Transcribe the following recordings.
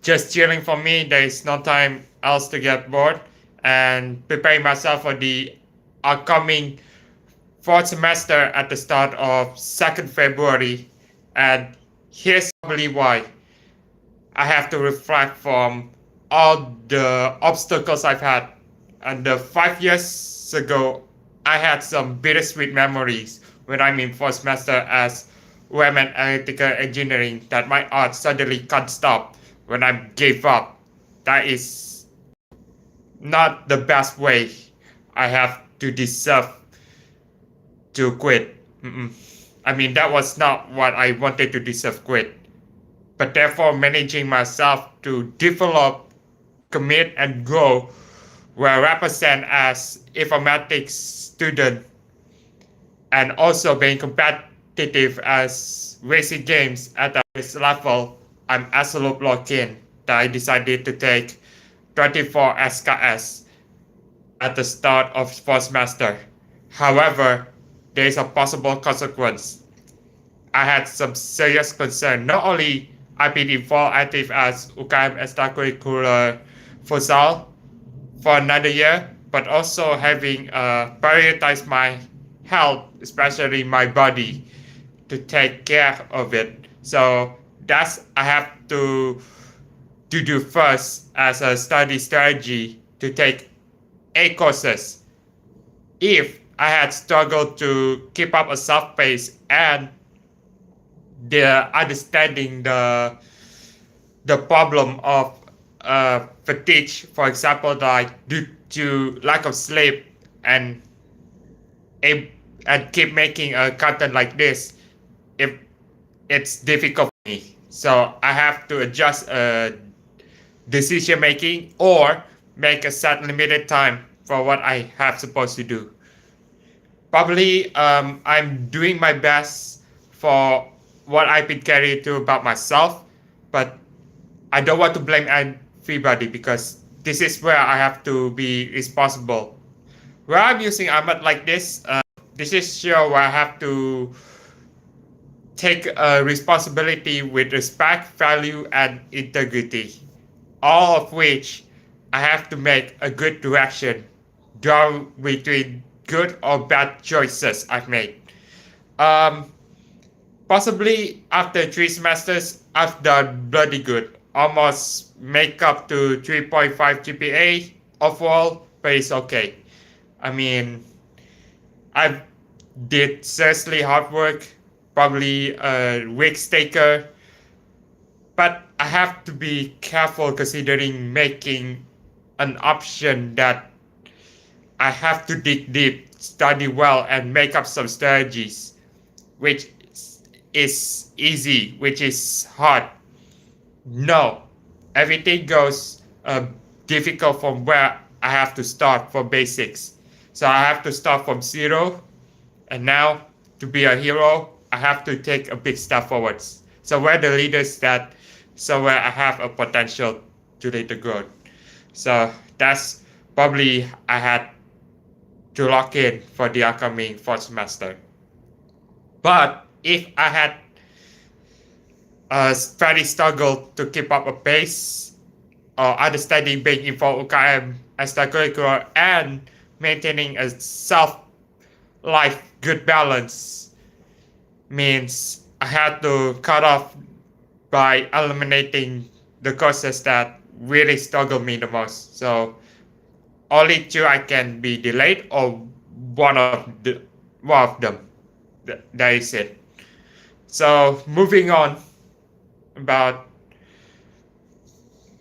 just chilling for me. There is no time else to get bored and preparing myself for the upcoming fourth semester at the start of 2nd February. And here's probably why. I have to reflect from all the obstacles I've had. And the 5 years ago, I had some bittersweet memories when I'm in fourth semester as web and analytical engineering that my art suddenly can't stop when I gave up. That is not the best way I have to deserve to quit. I mean, that was not what I wanted to deserve quit. But therefore, managing myself to develop, commit, and grow where I represent as informatics student and also being competitive as racing games at this level, I'm absolutely locked in that I decided to take 24 SKS at the start of fourth semester. However, there is a possible consequence. I had some serious concern. Not only I've been involved active as UKM extracurricular futsal for another year, but also having prioritized my health, especially my body, to take care of it. So that's I have to do first as a study strategy to take 8 courses. If I had struggled to keep up a soft pace and the understanding the problem of fatigue, for example, like due to lack of sleep and and keep making a content like this, if it's difficult for me. So I have to adjust decision making or make a set limited time for what I have supposed to do. Probably I'm doing my best for what I've been carried to about myself, but I don't want to blame everybody because this is where I have to be responsible. Where I'm using Ahmad like this is sure where I have to take responsibility with respect, value, and integrity. All of which I have to make a good direction, draw between good or bad choices I've made. Um, Possibly after 3 semesters, I've done bloody good. Almost make up to 3.5 GPA overall, but it's okay. I mean, I did seriously hard work, probably a risk taker, but I have to be careful considering making an option that I have to dig deep, study well, and make up some strategies, which is easy, which is hard. No, everything goes difficult from where I have to start from basics. So I have to start from zero, and now to be a hero, I have to take a big step forwards. So where the leaders that, so where I have a potential to lead the growth. So that's probably I had to lock in for the upcoming fourth semester. But if I had very struggled to keep up a pace or understanding being involved UKM extracurricular and maintaining a self-life good balance means I had to cut off by eliminating the courses that really struggle me the most. So only two I can be delayed or one of them. That is it. So moving on about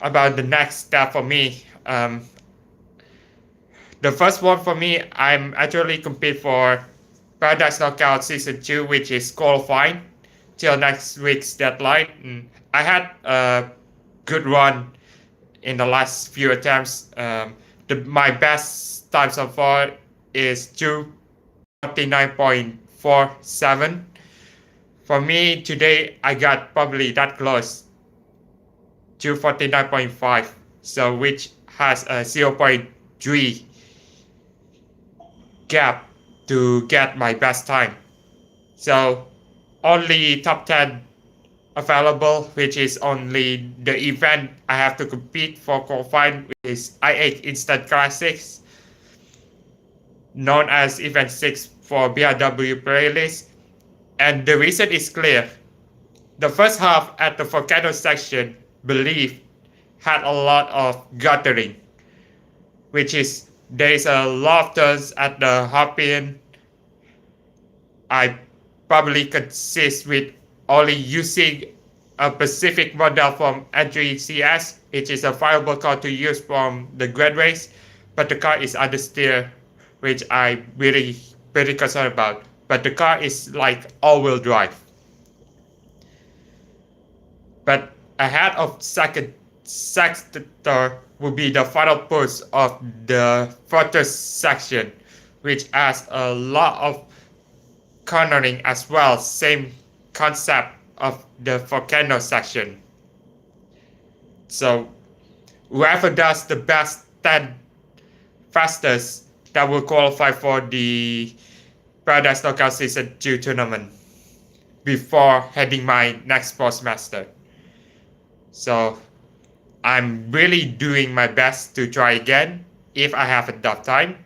the next step for me. The first one for me, I'm actually compete for Paradise Knockout Season 2, which is qualifying till next week's deadline. I had a good run in the last few attempts. My best time so far is 249.47. For me, today I got probably that close to 49.5, so which has a 0.3 gap to get my best time. So only top 10 available, which is only the event I have to compete for qualifying, which is I8 Instant Classics, known as Event 6 for BRW playlist. And the reason is clear. The first half at the volcano section, believe, had a lot of guttering, which is there is a lot of turns at the Harpian. I probably consist with only using a specific model from NGCS, which is a viable car to use from the Grand Race, but the car is understeer, which I really very concerned about. But the car is like all-wheel drive. But ahead of second sector will be the final push of the first section, which has a lot of cornering as well, same concept of the volcano section. So whoever does the best 10 fastest, that will qualify for the Paradise Knockout Season 2 tournament before heading my next postmaster. So I'm really doing my best to try again if I have enough time,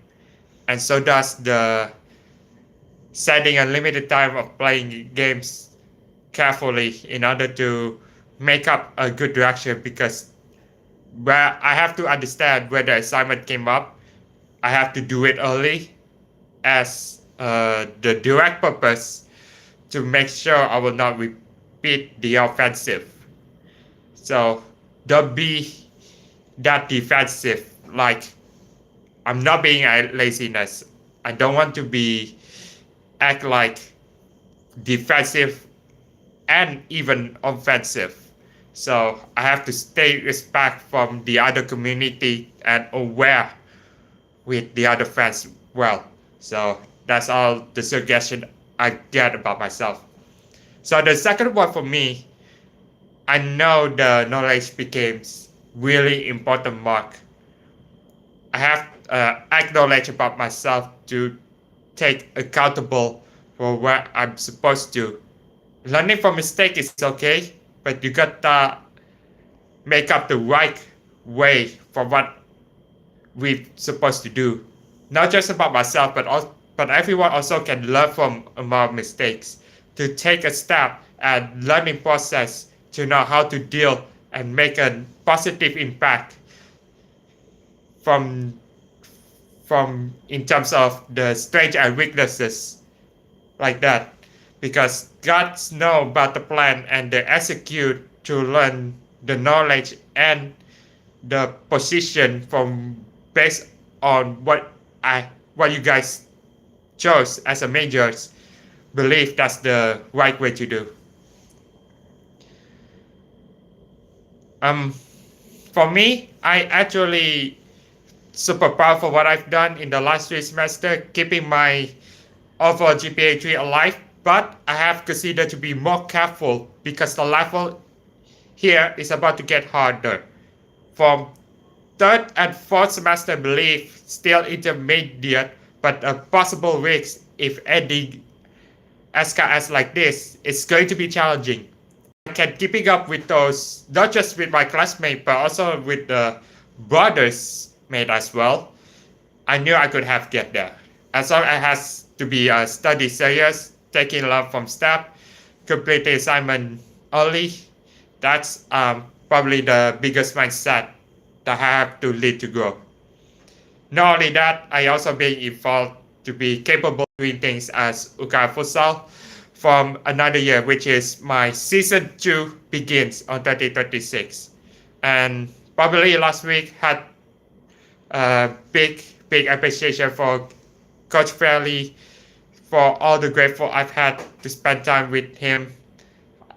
and so does the setting a limited time of playing games carefully in order to make up a good direction, because where I have to understand where the assignment came up, I have to do it early as the direct purpose to make sure I will not repeat the offensive. So don't be that defensive. Like, I'm not being a laziness. I don't want to be act like defensive and even offensive. So I have to stay respect from the other community and aware with the other fans well. So that's all the suggestion I get about myself. So the second one for me, I know the knowledge becomes really important mark. I have acknowledge about myself to take accountable for what I'm supposed to. Learning from mistake is okay, but you gotta make up the right way for what we're supposed to do. Not just about myself, but everyone also can learn from our mistakes, to take a step and learning process to know how to deal and make a positive impact from in terms of the strengths and weaknesses like that, because God knows about the plan and they execute to learn the knowledge and the position from based on what you guys chose as a majors. Believe that's the right way to do. For me, I actually super proud for what I've done in the last 3 semesters, keeping my overall GPA 3 alive, but I have considered to be more careful because the level here is about to get harder. From 3rd and 4th semester, I believe, still intermediate, but a possible risk if ending SKS like this, it's going to be challenging. I can keeping up with those, not just with my classmates, but also with the brothers mate as well. I knew I could have get there. As long as it has to be a study serious, taking love from staff, complete the assignment early. That's probably the biggest mindset that I have to lead to grow. Not only that, I also being involved to be capable of doing things as Uka Futsal from another year, which is my season 2 begins on 2026. And probably last week had a big appreciation for Coach Fairley for all the grateful I've had to spend time with him.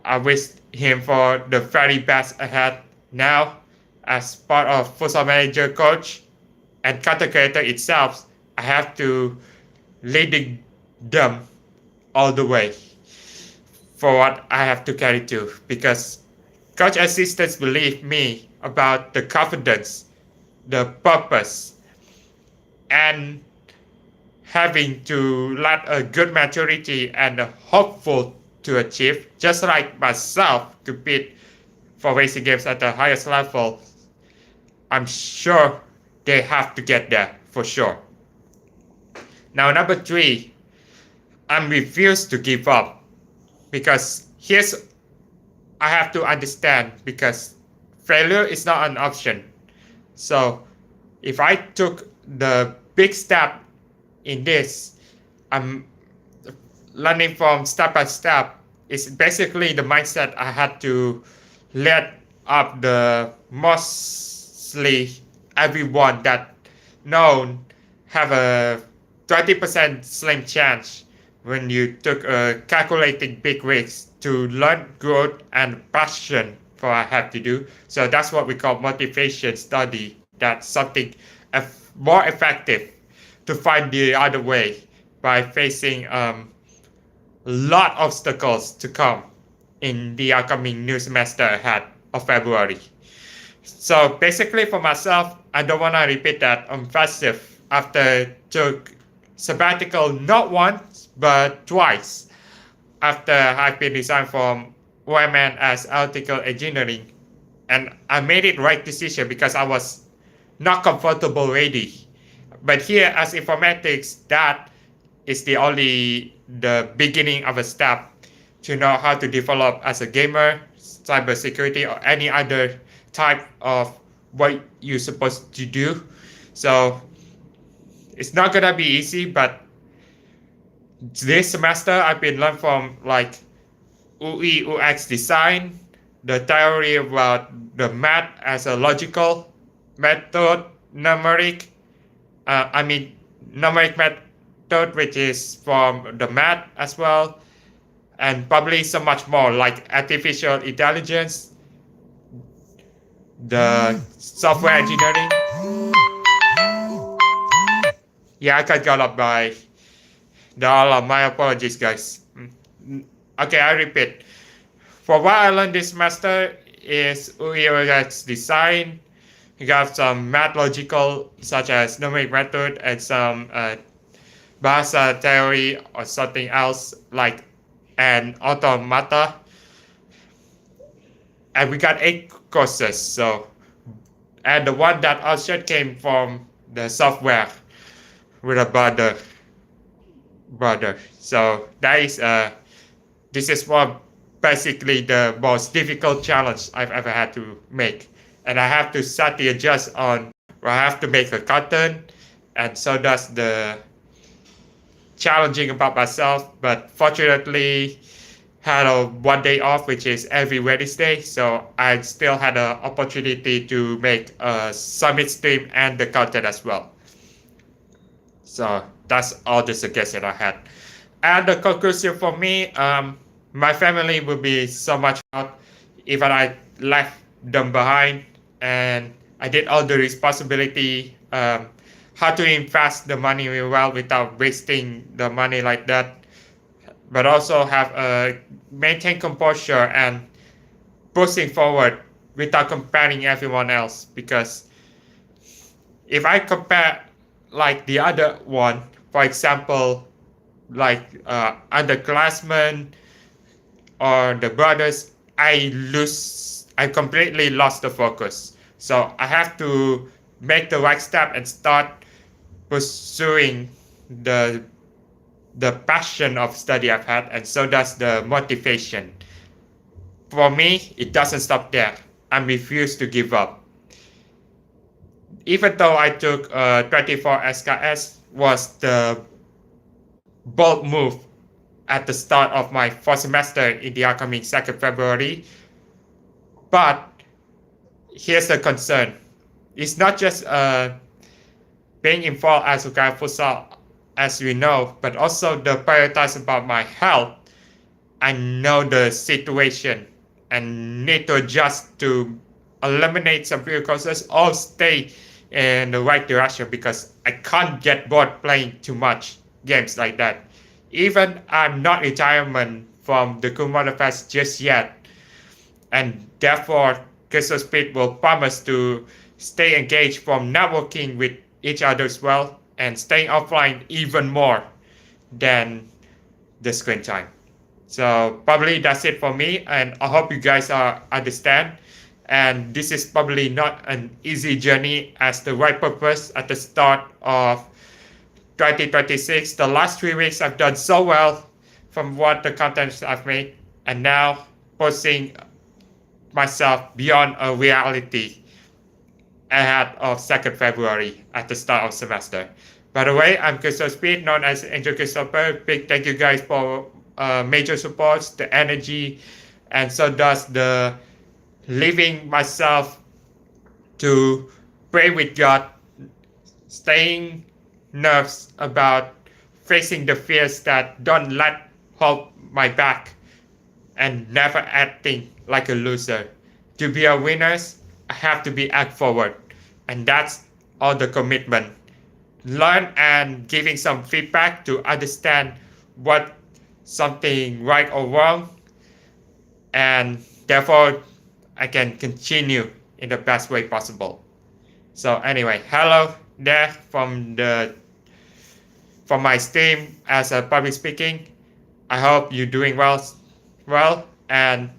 I wish him for the very best ahead. Now, as part of futsal manager, coach, and content creator itself, I have to leading them all the way for what I have to carry to, because coach assistants believe me about the confidence, the purpose, and having to let a good maturity and a hopeful to achieve, just like myself, compete for racing games at the highest level. I'm sure they have to get there for sure. Now, number 3, I'm refused to give up, because here's I have to understand, because failure is not an option. So if I took the big step in this, I'm learning from step by step. It's basically the mindset I had to let up the mostly everyone that known have a 20% slim chance when you took a calculating big risks to learn growth and passion for what I have to do. So that's what we call motivation study. That's something more effective to find the other way by facing a lot of obstacles to come in the upcoming new semester ahead of February. So basically for myself, I don't want to repeat that offensive after took sabbatical not once but twice after I've been resigned from OMN as electrical engineering, and I made it right decision because I was not comfortable ready. But here as informatics, that is the beginning of a step to know how to develop as a gamer, cybersecurity, or any other type of what you're supposed to do. So it's not gonna be easy, but this semester I've been learning from like UI UX design, the theory about the math as a logical method, numeric method, which is from the math as well, and probably so much more like artificial intelligence, the software engineering. Yeah, I got got up by the alarm. My apologies, guys. Okay, I repeat. For what I learned this semester is UI UX design. You got some math logical, such as numeric method, and some Bahasa theory or something else like an automata. And we got 8 courses. So, and the one that also came from the software with a brother. So that is this is what basically the most difficult challenge I've ever had to make, and I have to subtly adjust on where I have to make a content, and so that's the challenging about myself. But fortunately had a 1 day off, which is every Wednesday, so I still had an opportunity to make a summit stream and the content as well. So that's all the suggestion I had. And the conclusion for me, my family would be so much proud if I left them behind and I did all the responsibility, how to invest the money well without wasting the money like that, but also have maintain composure and pushing forward without comparing everyone else. Because if I compare like the other one, for example, like underclassmen or the brothers, I completely lost the focus. So I have to make the right step and start pursuing the passion of study I've had, and so does the motivation. For me, it doesn't stop there. I refuse to give up. Even though I took 24 SKS was the bold move at the start of my 4th semester in the upcoming 2nd February. But here's the concern. It's not just being involved as a guy futsal, as we know, but also the prioritize about my health. I know the situation and need to adjust to eliminate some prerequisites or stay in the right direction, because I can't get bored playing too much games like that. Even I'm not retirement from the Kumara Fest just yet, and therefore christospeed will promise to stay engaged from networking with each other as well, and staying offline even more than the screen time. So probably that's it for me, and I hope you guys understand. And this is probably not an easy journey as the right purpose at the start of 2026. The last 3 weeks I've done so well from what the content I've made, and now posting myself beyond a reality ahead of 2nd February at the start of semester. By the way, I'm christospeed, known as Njoo Christopher. Big thank you guys for major supports, the energy, and so does the leaving myself to pray with God, staying nervous about facing the fears that don't let hold my back, and never acting like a loser. To be a winner, I have to be act forward, and that's all the commitment. Learn and giving some feedback to understand what something right or wrong, and therefore I can continue in the best way possible. So anyway, hello there from my stream as a public speaking. I hope you're doing well, and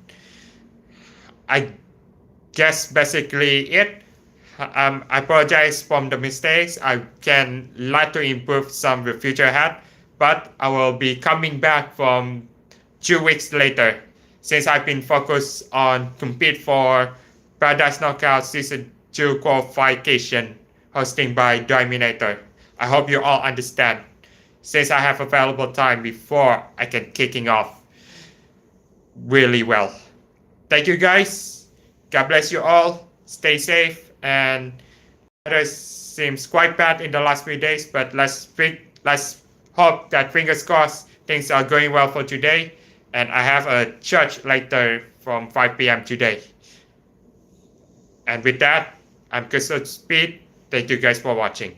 I guess basically it. I apologize from the mistakes. I can like to improve some the future ahead, but I will be coming back from 2 weeks later, since I've been focused on compete for Paradise Knockout Season 2 qualification hosting by Dominator. I hope you all understand, since I have available time before I can kicking off really well. Thank you guys. God bless you all. Stay safe, and weather seems quite bad in the last few days, but let's hope that fingers crossed things are going well for today. And I have a church later from 5 p.m. today. And with that, I'm christospeed. Thank you guys for watching.